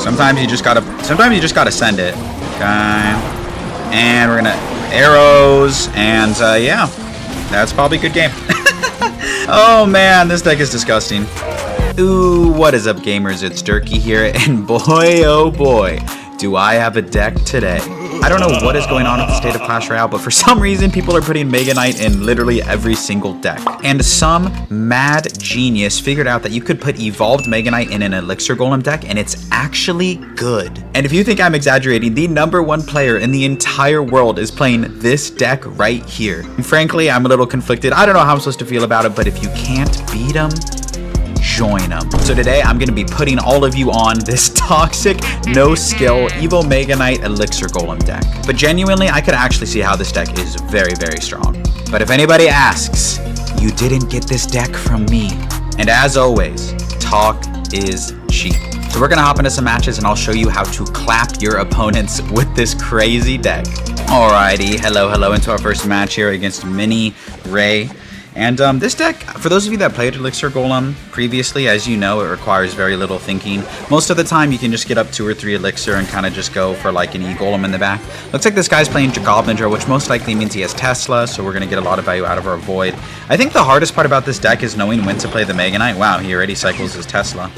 Sometimes you just gotta send it. Okay. And we're gonna arrows, and yeah, that's probably a good game. Oh man, this deck is disgusting. Ooh, what is up gamers, it's Durkee here, and boy oh boy, do I have a deck today. I don't know what is going on with the state of Clash Royale, but for some reason people are putting Mega Knight in literally every single deck. And some mad genius figured out that you could put evolved Mega Knight in an Elixir Golem deck and it's actually good. And if you think I'm exaggerating, the #1 player in the entire world is playing this deck right here. And frankly, I'm a little conflicted. I don't know how I'm supposed to feel about it, but if you can't beat him, join them. So today I'm going to be putting all of you on this toxic, no skill, Evo Mega Knight Elixir Golem deck. But genuinely, I could actually see how this deck is very, very strong. But if anybody asks, you didn't get this deck from me. And as always, talk is cheap. So we're going to hop into some matches and I'll show you how to clap your opponents with this crazy deck. Alrighty, hello into our first match here against Mini Ray. And this deck, for those of you that played Elixir Golem previously, as you know, it requires very little thinking. Most of the time, you can just get up 2 or 3 Elixir and kind of just go for like an E-Golem in the back. Looks like this guy's playing Goblin Drill, which most likely means he has Tesla, so we're going to get a lot of value out of our Void. I think the hardest part about this deck is knowing when to play the Mega Knight. Wow, he already cycles his Tesla.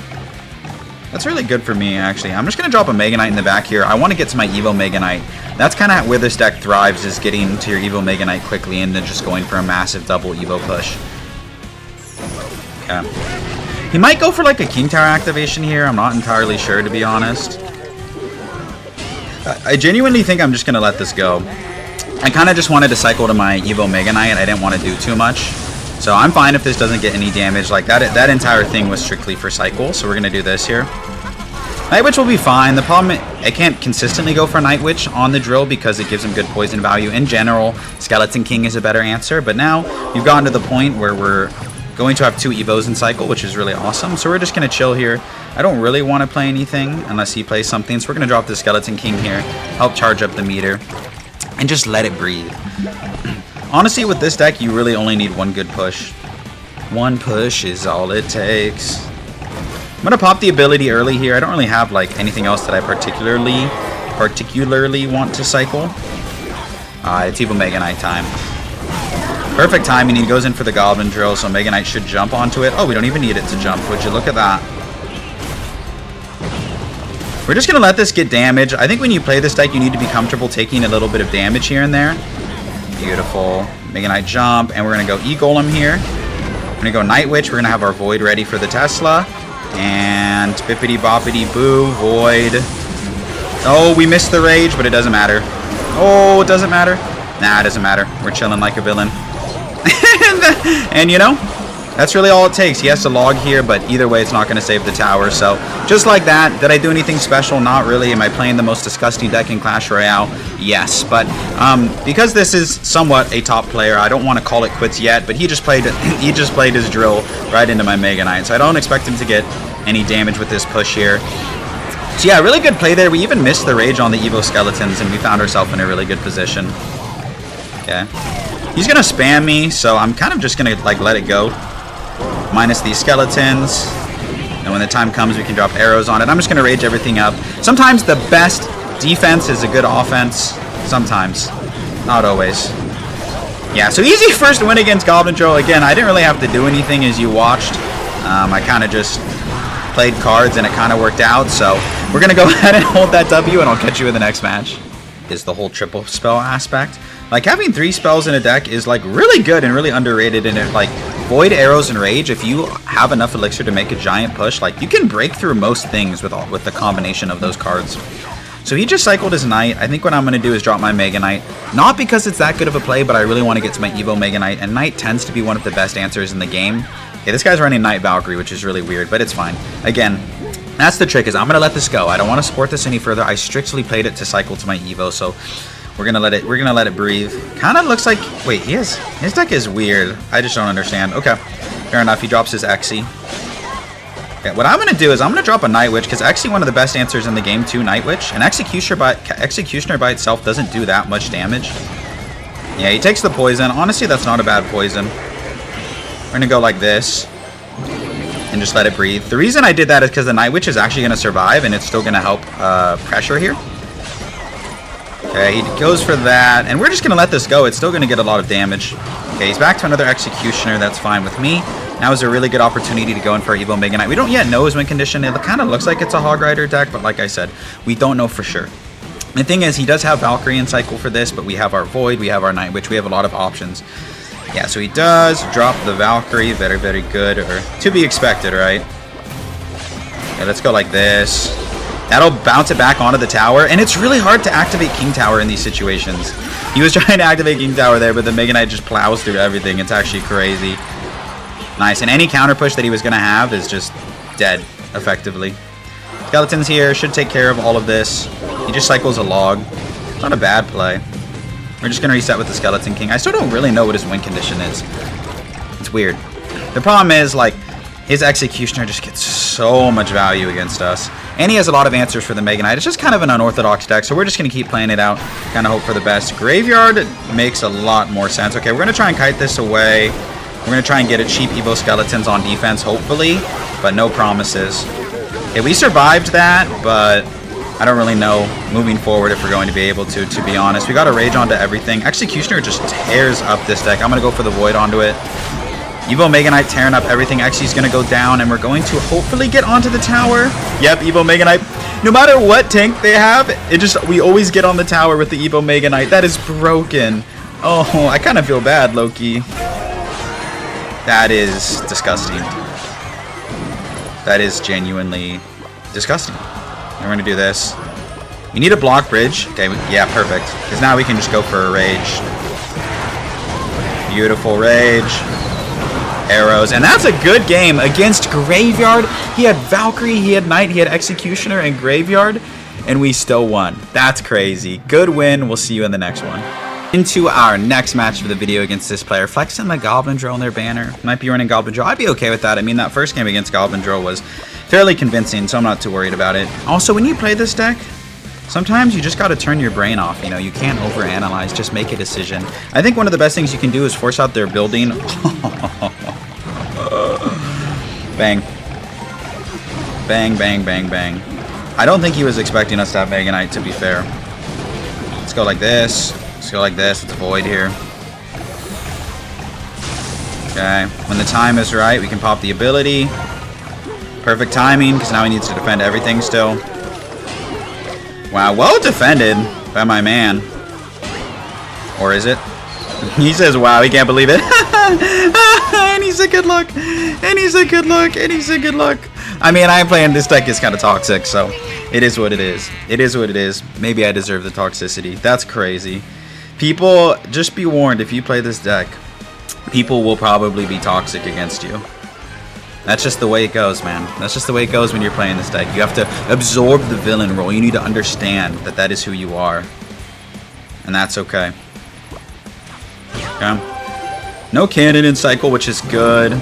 That's really good for me, actually. I'm just going to drop a Mega Knight in the back here. I want to get to my Evo Mega Knight. That's kind of where this deck thrives, is getting to your Evo Mega Knight quickly and then just going for a massive double Evo push. Okay. He might go for like a King Tower activation here. I'm not entirely sure, to be honest. I genuinely think I'm just going to let this go. I kind of just wanted to cycle to my Evo Mega Knight. I didn't want to do too much. So I'm fine if this doesn't get any damage. Like that entire thing was strictly for cycle. So we're going to do this here. Night Witch will be fine. The problem, I can't consistently go for Night Witch on the drill because it gives him good poison value. In general, Skeleton King is a better answer. But now you've gotten to the point where we're going to have 2 Evos in cycle, which is really awesome. So we're just going to chill here. I don't really want to play anything unless he plays something. So we're going to drop the Skeleton King here, help charge up the meter, and just let it breathe. Honestly, with this deck, you really only need 1 good push. 1 push is all it takes. I'm going to pop the ability early here. I don't really have like anything else that I particularly want to cycle. It's Evo Mega Knight time. Perfect timing. He goes in for the Goblin Drill, so Mega Knight should jump onto it. Oh, we don't even need it to jump. Would you look at that? We're just going to let this get damage. I think when you play this deck, you need to be comfortable taking a little bit of damage here and there. Beautiful. Mega Knight jump, and we're going to go E-Golem here. We're going to go Night Witch. We're going to have our Void ready for the Tesla. And bippity boppity boo, Void. Oh, we missed the rage, but it doesn't matter. Oh, it doesn't matter. Nah, it doesn't matter. We're chilling like a villain. And you know, that's really all it takes. He has to log here, but either way, it's not going to save the tower. So just like that, did I do anything special? Not really. Am I playing the most disgusting deck in Clash Royale? Yes, but because this is somewhat a top player, I don't want to call it quits yet. But he just played his drill right into my Mega Knight, so I don't expect him to get any damage with this push here. So yeah, really good play there. We even missed the rage on the Evo Skeletons, and we found ourselves in a really good position. Okay. He's going to spam me, so I'm kind of just going to like let it go. Minus these skeletons. And when the time comes, we can drop arrows on it. I'm just going to rage everything up. Sometimes the best defense is a good offense. Sometimes. Not always. Yeah, so easy first win against Goblin Drill. Again, I didn't really have to do anything as you watched. I kind of just played cards and it kind of worked out. So we're going to go ahead and hold that W and I'll catch you in the next match. Is the whole triple spell aspect. Like having 3 spells in a deck is like really good and really underrated, and it like Void, Arrows, and Rage, if you have enough Elixir to make a giant push, like you can break through most things with the combination of those cards. So he just cycled his Knight. I think what I'm going to do is drop my Mega Knight. Not because it's that good of a play, but I really want to get to my Evo Mega Knight, and Knight tends to be one of the best answers in the game. Okay, this guy's running Knight Valkyrie, which is really weird, but it's fine. Again, that's the trick, is I'm going to let this go. I don't want to support this any further. I strictly played it to cycle to my Evo, so we're gonna let it breathe. Kind of looks like, wait, his deck is weird. I just don't understand. Okay, fair enough. He drops his Exy. Okay, what I'm gonna do is I'm gonna drop a Night Witch, because Exy, one of the best answers in the game to Night Witch, and Executioner by itself doesn't do that much damage. Yeah, he takes the poison. Honestly, that's not a bad poison. We're gonna go like this. And and just let it breathe. The reason I did that is because the Night Witch is actually going to survive, and it's still going to help pressure here. Okay, he goes for that, and we're just going to let this go. It's still going to get a lot of damage. Okay, he's back to another Executioner. That's fine with me. Now is a really good opportunity to go in for our Evo Mega Knight. We don't yet know his win condition. It kind of looks like it's a Hog Rider deck, but like I said, we don't know for sure. The thing is, he does have Valkyrie in cycle for this, but we have our Void, we have our Night Witch, we have a lot of options. Yeah, so he does drop the Valkyrie. Very, very good, or to be expected, right? Yeah, let's go like this. That'll bounce it back onto the tower, and it's really hard to activate King Tower in these situations. He was trying to activate King Tower there, but the Mega Knight just plows through everything. It's actually crazy. Nice, and any counter push that he was going to have is just dead, effectively. Skeletons here should take care of all of this. He just cycles a log. Not a bad play. We're just going to reset with the Skeleton King. I still don't really know what his win condition is. It's weird. The problem is, like, his Executioner just gets so much value against us. And he has a lot of answers for the Mega Knight. It's just kind of an unorthodox deck, so we're just going to keep playing it out. Kind of hope for the best. Graveyard makes a lot more sense. Okay, we're going to try and kite this away. We're going to try and get a cheap Evo Skeletons on defense, hopefully. But no promises. Okay, we survived that, but I don't really know moving forward if we're going to be able to be honest. We got a Rage onto everything. Executioner just tears up this deck. I'm going to go for the Void onto it. Evo Mega Knight tearing up everything. Xy's going to go down, and we're going to hopefully get onto the tower. Yep, Evo Mega Knight. No matter what tank they have, we always get on the tower with the Evo Mega Knight. That is broken. Oh, I kind of feel bad, Loki. That is disgusting. That is genuinely disgusting. And we're going to do this. We need a block bridge. Okay, yeah, perfect. Because now we can just go for a Rage. Beautiful Rage. Arrows, and that's a good game against Graveyard. He had Valkyrie, he had Knight, he had Executioner and Graveyard, and we still won. That's crazy. Good win. We'll see you in the next one. Into our next match for the video against this player, flexing the Goblin Drill on their banner. Might be running Goblin Drill. I'd be okay with that. I mean, that first game against Goblin Drill was fairly convincing, so I'm not too worried about it. Also, when you play this deck, sometimes you just got to turn your brain off. You know, you can't overanalyze. Just make a decision. I think one of the best things you can do is force out their building. Bang. Bang, bang, bang, bang. I don't think he was expecting us to have Mega Knight, to be fair. Let's go like this. Let's go like this. Let's Void here. Okay. When the time is right, we can pop the ability. Perfect timing, because now he needs to defend everything still. Wow, well defended by my man. Or is it? He says, wow, he can't believe it. And he said good luck. And he said good luck. And he said good luck. I mean, I'm playing this deck is kind of toxic, so it is what it is. It is what it is. Maybe I deserve the toxicity. That's crazy. People, just be warned, if you play this deck, people will probably be toxic against you. That's just the way it goes, man. That's just the way it goes when you're playing this deck. You have to absorb the villain role. You need to understand that that is who you are. And that's okay. Okay. No cannon in cycle, which is good. I'm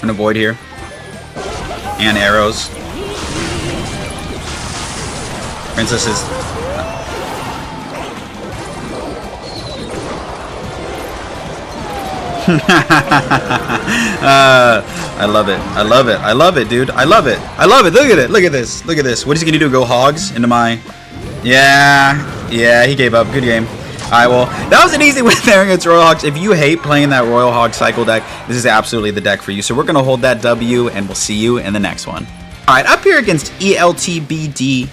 gonna Void here. And arrows. Princess is... I love it. I love it. I love it, dude. I love it. I love it. Look at it. Look at this. Look at this. What is he gonna do? Go hogs into my... Yeah. Yeah, he gave up. Good game. Alright, well, that was an easy win there against Royal Hogs. If you hate playing that Royal Hog cycle deck, this is absolutely the deck for you. So we're going to hold that W, and we'll see you in the next one. Alright, up here against ELTBD.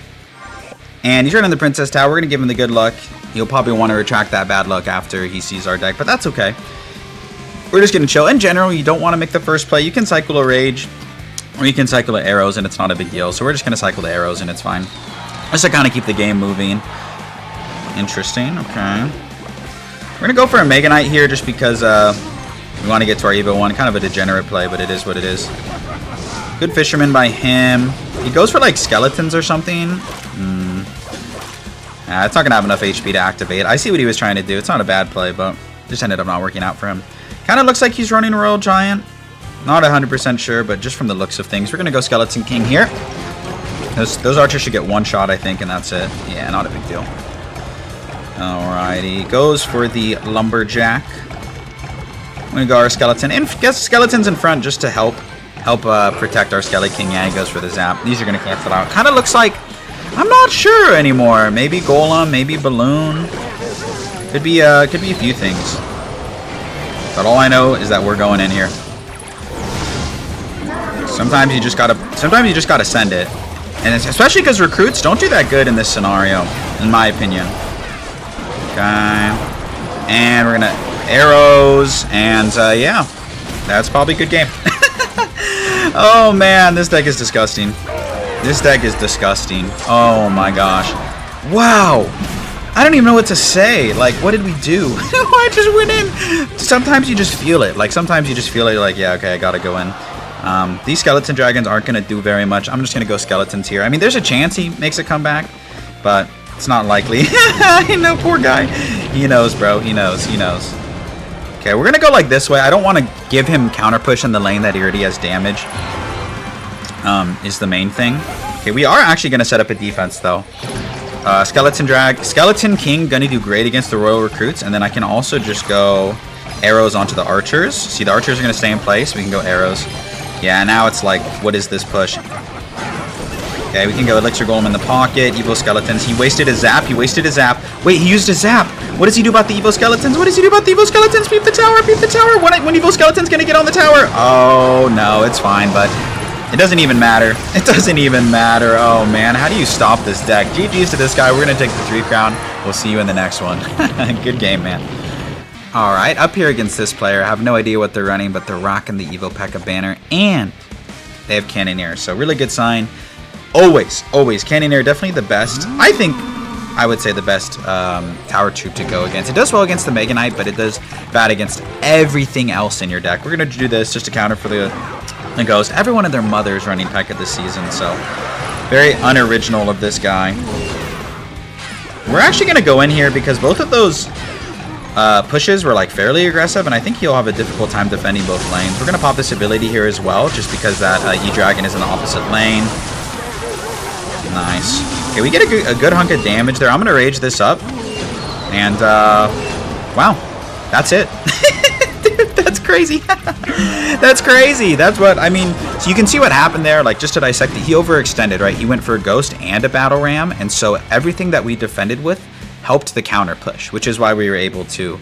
And he's running the Princess Tower. We're going to give him the good luck. He'll probably want to retract that bad luck after he sees our deck, but that's okay. We're just going to chill. In general, you don't want to make the first play. You can cycle a Rage, or you can cycle the arrows, and it's not a big deal. So we're just going to cycle the arrows, and it's fine. Just to kind of keep the game moving. Interesting. Okay. We're going to go for a Mega Knight here just because we want to get to our Evo 1. Kind of a degenerate play, but it is what it is. Good Fisherman by him. He goes for, like, Skeletons or something. It's not going to have enough HP to activate. I see what he was trying to do. It's not a bad play, but just ended up not working out for him. Kind of looks like he's running Royal Giant. Not 100% sure, but just from the looks of things. We're going to go Skeleton King here. Those archers should get one shot, I think, and that's it. Yeah, not a big deal. Alrighty, goes for the Lumberjack. gonna go our skeleton, and guess skeletons in front just to help protect our Skelly King. Yeah, he goes for the zap. These are gonna cancel out. Kind of looks like, I'm not sure anymore. Maybe Golem, maybe Balloon. Could be a few things. But all I know is that we're going in here. Sometimes you just gotta send it, and especially because recruits don't do that good in this scenario, in my opinion. Okay, and we're gonna arrows, and yeah, that's probably a good game. Oh man, this deck is disgusting. This deck is disgusting. Oh my gosh. Wow. I don't even know what to say. Like, what did we do? I just went in. Sometimes you just feel it. Like, sometimes you just feel it. You're like, yeah, okay, I gotta go in. These skeleton dragons aren't gonna do very much. I'm just gonna go skeletons here. I mean, there's a chance he makes a comeback, but it's not likely. I know, poor guy. He knows, bro. He knows. He knows. Okay, we're gonna go like this way. I don't want to give him counter push in the lane that he already has damage. Is the main thing. Okay, we are actually gonna set up a defense though. Skeleton King gonna do great against the Royal Recruits, and then I can also just go arrows onto the archers. See, the archers are gonna stay in place. We can go arrows. Yeah, now it's like, what is this push? Okay, we can go Elixir Golem in the pocket. Evo Skeletons. He wasted his zap. He wasted his zap. Wait, he used his zap. What does he do about the Evo Skeletons? What does he do about the Evo Skeletons? Beat the tower. Beat the tower. When Evo Skeleton's gonna get on the tower? Oh no, it's fine, but it doesn't even matter. It doesn't even matter. Oh man, how do you stop this deck? GG's to this guy. We're gonna take the 3 crown. We'll see you in the next one. Good game, man. Alright, up here against this player. I have no idea what they're running, but they're rocking the Evo Pekka banner, and they have Cannoneer, so really good sign. Always Cannoneer, definitely the best. I would say the best tower troop to go against. It does well against the Mega Knight, but it does bad against everything else in your deck. We're gonna do this just to counter for the Ghost. Everyone and their mother is running Pekka this season, so very unoriginal of this guy. We're actually gonna go in here because both of those pushes were like fairly aggressive, and I think he'll have a difficult time defending both lanes. We're gonna pop this ability here as well, just because that E-Dragon is in the opposite lane. Nice. Okay, we get a good hunk of damage there. I'm gonna rage this up, and wow, that's it. Dude, that's crazy. That's crazy. That's what I mean. So you can see what happened there. Like, just to dissect it, he overextended, right? He went for a ghost and a battle ram, and so everything that we defended with helped the counter push, which is why we were able to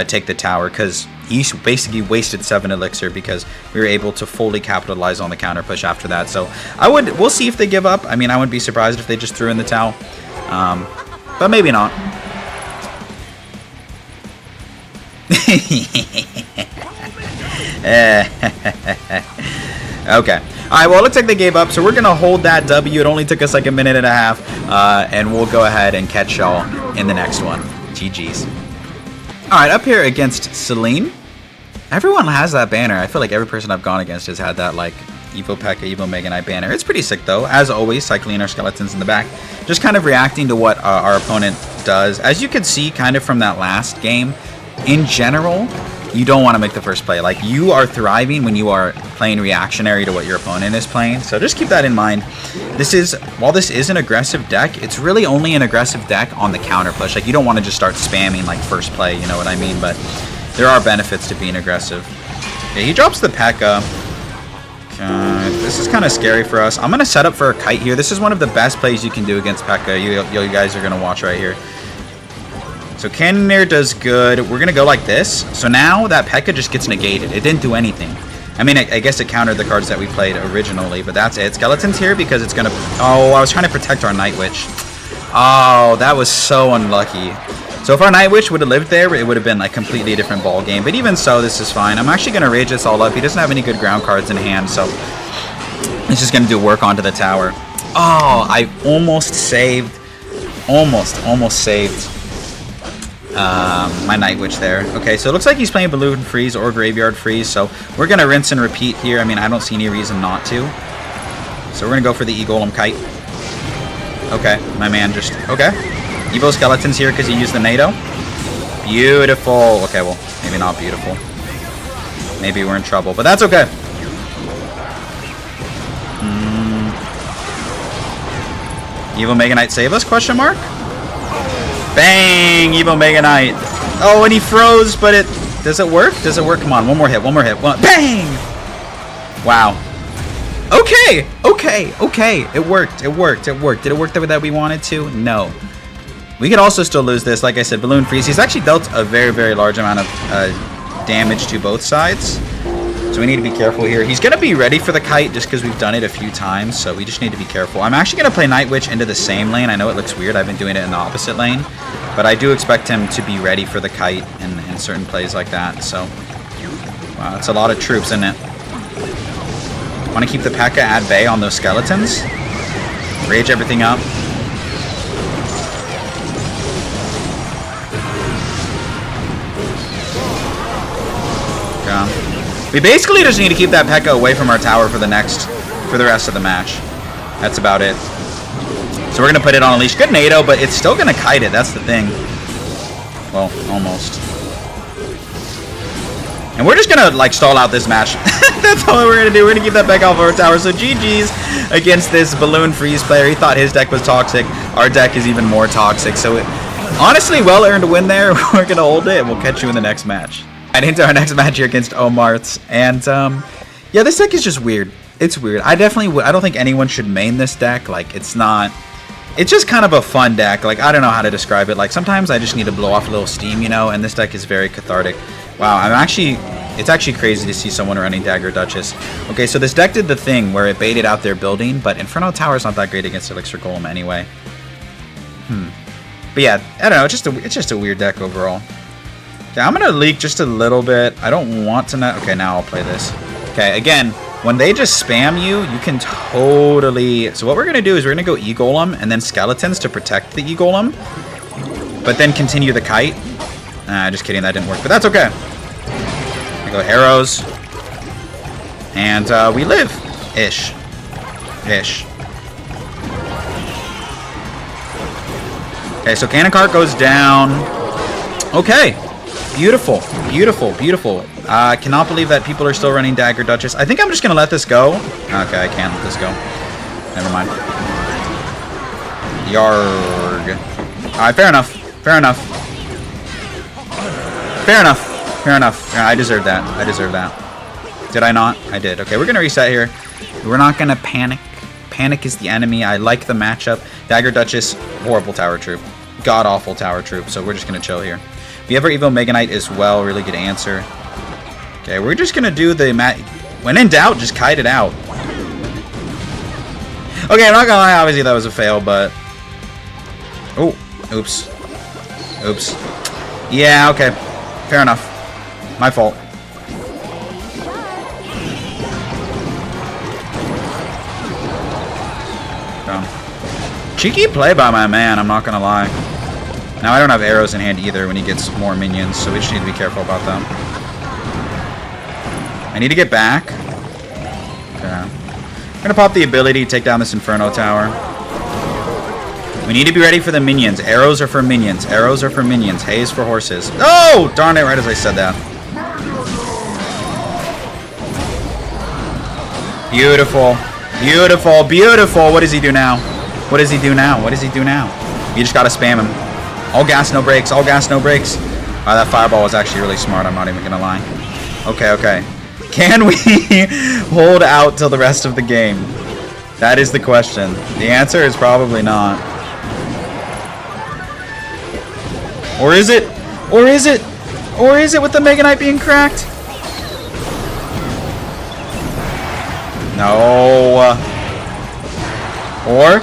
take the tower, because he basically wasted 7 elixir because we were able to fully capitalize on the counter push after that. So we'll see if they give up. I mean, I wouldn't be surprised if they just threw in the towel, but maybe not. Okay. Alright, well, it looks like they gave up, so we're going to hold that W. It only took us like a minute and a half, and we'll go ahead and catch y'all in the next one. GG's. Alright, up here against Celine. Everyone has that banner. I feel like every person I've gone against has had that, like, Evo Pekka, Evo Mega Knight banner. It's pretty sick, though. As always, cycling our skeletons in the back. Just kind of reacting to what our opponent does. As you can see, kind of from that last game, in general, you don't want to make the first play. Like, you are thriving when you are playing reactionary to what your opponent is playing. So just keep that in mind. While this is an aggressive deck, it's really only an aggressive deck on the counter push. Like, you don't want to just start spamming like first play, you know what I mean? But there are benefits to being aggressive. Okay, he drops the Pekka. Okay, this is kind of scary for us. I'm going to set up for a kite here. This is one of the best plays you can do against Pekka. You guys are going to watch right here. So Cannoneer does good. We're going to go like this. So now that Pekka just gets negated. It didn't do anything. I mean, I guess it countered the cards that we played originally, but that's it. Skeleton's here because it's going to... Oh, I was trying to protect our Night Witch. Oh, that was so unlucky. So if our Night Witch would have lived there, it would have been like a completely different ball game. But even so, this is fine. I'm actually going to rage this all up. He doesn't have any good ground cards in hand, so it's just going to do work onto the tower. Oh, I almost saved... Almost saved... my Night Witch there. Okay, so it looks like he's playing Balloon Freeze or Graveyard Freeze, so we're going to rinse and repeat here. I mean, I don't see any reason not to. So we're going to go for the E-Golem Kite. Okay, my man just... Okay. Evo Skeleton's here because he used the NATO. Beautiful. Okay, well, maybe not beautiful. Maybe we're in trouble, but that's okay. Evo Mega Knight save us, question mark? Bang! Evo Mega Knight. Oh, and he froze, but Does it work? Does it work? Come on, one more hit, one more hit. One, bang! Wow. Okay, okay, okay. It worked, it worked, it worked. Did it work the way that we wanted to? No. We could also still lose this. Like I said, Balloon Freeze. He's actually dealt a very, very large amount of damage to both sides. So we need to be careful here. He's going to be ready for the kite just because we've done it a few times. So we just need to be careful. I'm actually going to play Night Witch into the same lane. I know it looks weird. I've been doing it in the opposite lane. But I do expect him to be ready for the kite in certain plays like that. So, wow, it's a lot of troops, isn't it? Want to keep the Pekka at bay on those skeletons. Rage everything up. Okay. We basically just need to keep that Pekka away from our tower for the rest of the match. That's about it. So we're going to put it on a leash. Good NATO, but it's still going to kite it. That's the thing. Well, almost. And we're just going to, like, stall out this match. That's all we're going to do. We're going to keep that back off our tower. So GG's against this Balloon Freeze player. He thought his deck was toxic. Our deck is even more toxic. So, honestly, well-earned win there. We're going to hold it, and we'll catch you in the next match. And into our next match here against Omarts. And, yeah, this deck is just weird. It's weird. I don't think anyone should main this deck. Like, it's not... It's just kind of a fun deck. Like, I don't know how to describe it. Like, sometimes I just need to blow off a little steam, you know, and this deck is very cathartic. Wow, it's actually crazy to see someone running Dagger Duchess. Okay, so this deck did the thing where it baited out their building, but Inferno Tower is not that great against Elixir Golem anyway. But yeah, I don't know, it's just a weird deck overall. Okay, I'm gonna leak just a little bit. I don't want to not. Okay, now I'll play this. Okay, again, when they just spam you, you can totally... So what we're going to do is we're going to go E-Golem and then Skeletons to protect the E-Golem. But then continue the kite. Just kidding, that didn't work. But that's okay. I go arrows. And we live. Ish. Okay, so Cannon Cart goes down. Okay. Beautiful. Beautiful. Beautiful. I cannot believe that people are still running Dagger Duchess. I think I'm just going to let this go. Okay, I can't let this go. Never mind. Yarg. Alright, fair enough. Fair enough. Fair enough. Fair enough. Yeah, I deserve that. I deserve that. Did I not? I did. Okay, we're going to reset here. We're not going to panic. Panic is the enemy. I like the matchup. Dagger Duchess, horrible tower troop. God-awful tower troop. So we're just going to chill here. We have our Evo Mega Knight as well. Really good answer. Okay, we're just going to do the... When in doubt, just kite it out. Okay, I'm not going to lie. Obviously, that was a fail, but... Oh, oops. Oops. Yeah, okay. Fair enough. My fault. Cheeky play by my man, I'm not going to lie. Now, I don't have arrows in hand either when he gets more minions, so we just need to be careful about them. I need to get back. Okay. I'm going to pop the ability to take down this Inferno Tower. We need to be ready for the minions. Arrows are for minions. Arrows are for minions. Hay is for horses. Oh! Darn it, right as I said that. Beautiful. Beautiful. Beautiful. What does he do now? What does he do now? What does he do now? You just got to spam him. All gas, no brakes. All gas, no brakes. That fireball was actually really smart. I'm not even going to lie. Okay, okay. Can we hold out till the rest of the game? That is the question. The answer is probably not. Or is it? Or is it? Or is it with the Mega Knight being cracked? No. Or?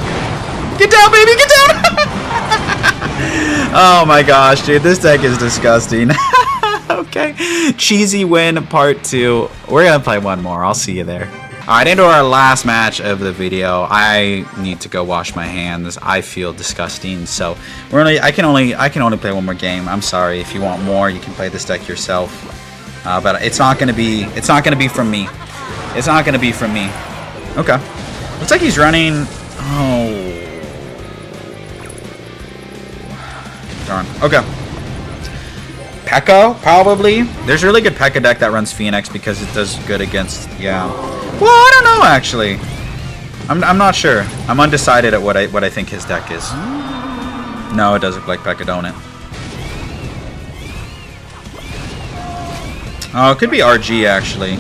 Get down, baby! Get down! Oh my gosh, dude. This deck is disgusting. Okay. Cheesy win part 2. We're going to play one more. I'll see you there. Alright, into our last match of the video. I need to go wash my hands. I feel disgusting. So I can only play one more game. I'm sorry. If you want more, you can play this deck yourself. But it's not gonna be from me. It's not gonna be from me. Okay. Looks like he's running. Oh. Darn. Okay. Pekka, probably. There's a really good Pekka deck that runs Phoenix because it does good against, yeah. Well, I don't know, actually. I'm not sure. I'm undecided at what I think his deck is. No, it does look like Pekka, don't it? Oh, it could be RG, actually.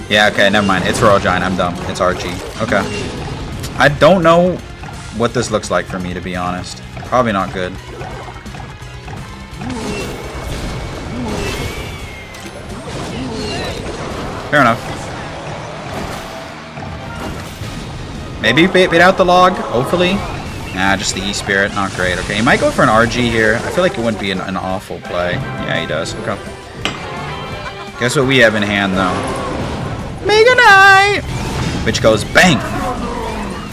Yeah, okay, never mind. It's Royal Giant. I'm dumb. It's RG. Okay. I don't know what this looks like for me, to be honest. Probably not good. Fair enough. Maybe bait out the log, hopefully. Nah, just the E-Spirit. Not great. Okay, he might go for an RG here. I feel like it wouldn't be an awful play. Yeah, he does. Okay. Guess what we have in hand, though? Mega Knight! Which goes bang!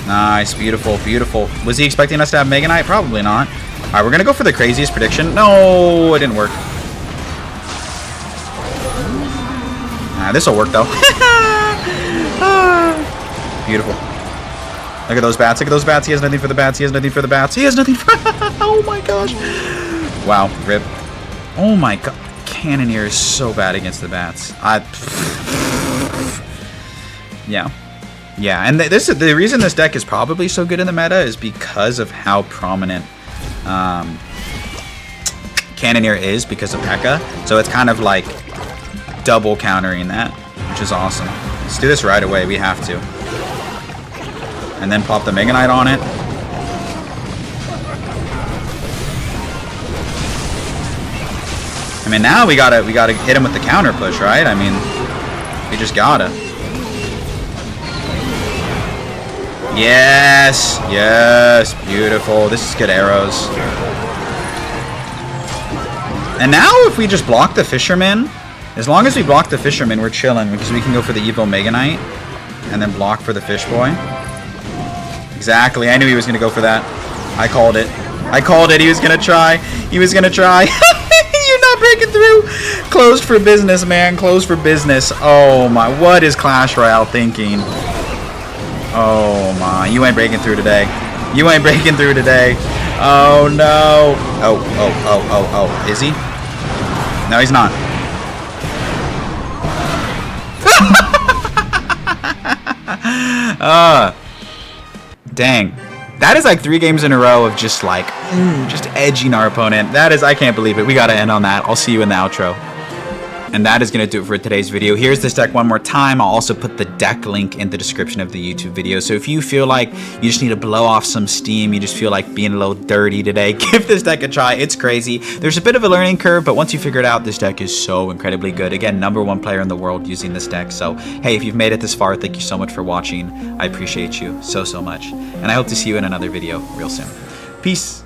Nice. Beautiful. Beautiful. Was he expecting us to have Mega Knight? Probably not. Alright, we're going to go for the craziest prediction. No, it didn't work. Nah, this will work, though. Beautiful. Look at those bats. Look at those bats. He has nothing for the bats. He has nothing for the bats. He has nothing for... Oh, my gosh. Wow. Rip. Oh, my god. Cannoneer is so bad against the bats. Yeah. Yeah, and the reason this deck is probably so good in the meta is because of how prominent Cannoneer is because of Pekka. So it's kind of like double countering that, which is awesome. Let's do this right away. We have to. And then pop the Mega Knight on it. I mean, now we gotta hit him with the counter push, right? I mean, we just gotta. Yes, yes, beautiful. This is good arrows. And now if we just block the Fisherman, as long as we block the Fisherman, we're chilling because we can go for the Evo Mega Knight and then block for the Fish Boy. Exactly. I knew he was going to go for that. I called it. I called it. He was going to try. He was going to try. You're not breaking through. Closed for business, man. Closed for business. Oh, my. What is Clash Royale thinking? Oh, my. You ain't breaking through today. You ain't breaking through today. Oh, no. Oh. Is he? No, he's not. Dang. That is like 3 games in a row of just like, just edging our opponent. That is, I can't believe it. We got to end on that. I'll see you in the outro. And that is going to do it for today's video. Here's this deck one more time. I'll also put the deck link in the description of the YouTube video. So if you feel like you just need to blow off some steam, you just feel like being a little dirty today, give this deck a try. It's crazy. There's a bit of a learning curve, but once you figure it out, this deck is so incredibly good. Again, #1 player in the world using this deck. So, hey, if you've made it this far, thank you so much for watching. I appreciate you so much. And I hope to see you in another video real soon. Peace.